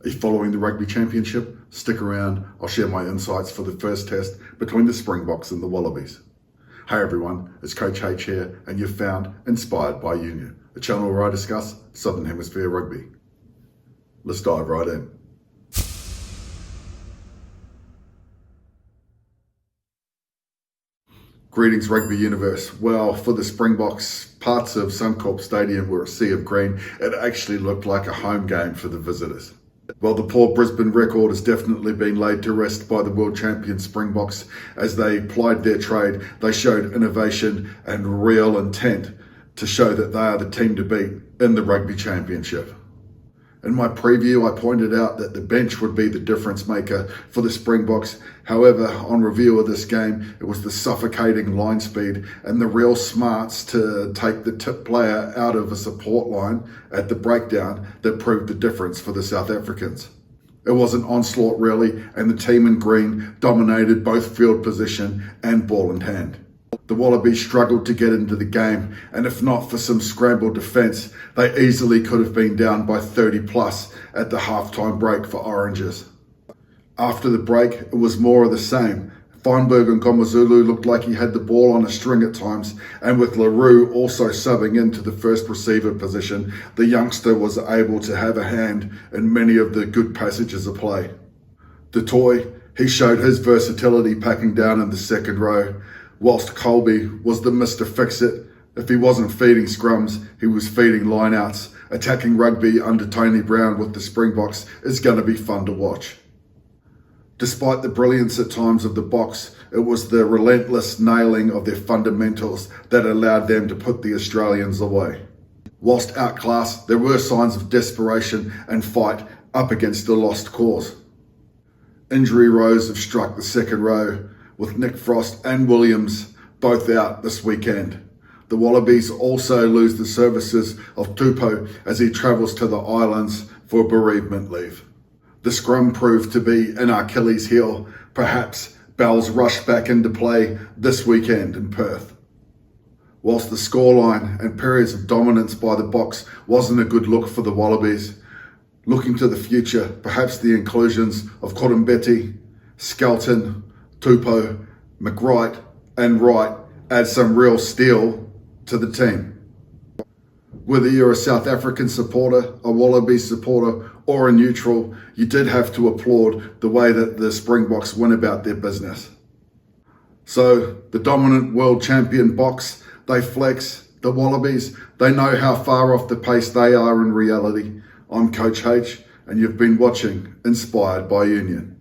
Are you following the Rugby Championship? Stick around, I'll share my insights for the first test between the Springboks and the Wallabies. Hey everyone, it's Coach H here, and you've found Inspired by Union, a channel where I discuss Southern Hemisphere rugby. Let's dive right in. Greetings Rugby Universe. Well, for the Springboks, parts of Suncorp Stadium were a sea of green. It actually looked like a home game for the visitors. Well, the poor Brisbane record has definitely been laid to rest by the world champion Springboks. As they plied their trade, they showed innovation and real intent to show that they are the team to beat in the Rugby Championship. In my preview, I pointed out that the bench would be the difference maker for the Springboks. However, on review of this game, it was the suffocating line speed and the real smarts to take the tip player out of a support line at the breakdown that proved the difference for the South Africans. It was an onslaught really, and the team in green dominated both field position and ball in hand. The Wallabies struggled to get into the game, and if not for some scrambled defence, they easily could have been down by 30 plus at the halftime break for Oranges. After the break, it was more of the same. Feinberg and Komazulu looked like he had the ball on a string at times, and with LaRue also subbing into the first receiver position, the youngster was able to have a hand in many of the good passages of play. The Toy, he showed his versatility packing down in the second row, whilst Colby was the Mr. Fix-It. If he wasn't feeding scrums, he was feeding lineouts. Attacking rugby under Tony Brown with the Springboks is going to be fun to watch. Despite the brilliance at times of the Boks, it was the relentless nailing of their fundamentals that allowed them to put the Australians away. Whilst outclassed, there were signs of desperation and fight up against the lost cause. Injury rows have struck the second row, with Nick Frost and Williams both out this weekend. The Wallabies also lose the services of Tupou as he travels to the islands for bereavement leave. The scrum proved to be an Achilles heel. Perhaps Bell's rush back into play this weekend in Perth. Whilst the scoreline and periods of dominance by the Boks wasn't a good look for the Wallabies, looking to the future, perhaps the inclusions of Korombete, Skelton, Tupou, McWright and Wright add some real steel to the team. Whether you're a South African supporter, a Wallabies supporter or a neutral, you did have to applaud the way that the Springboks went about their business. So the dominant world champion Boks, they flex. The Wallabies, they know how far off the pace they are in reality. I'm Coach H and you've been watching Inspired by Union.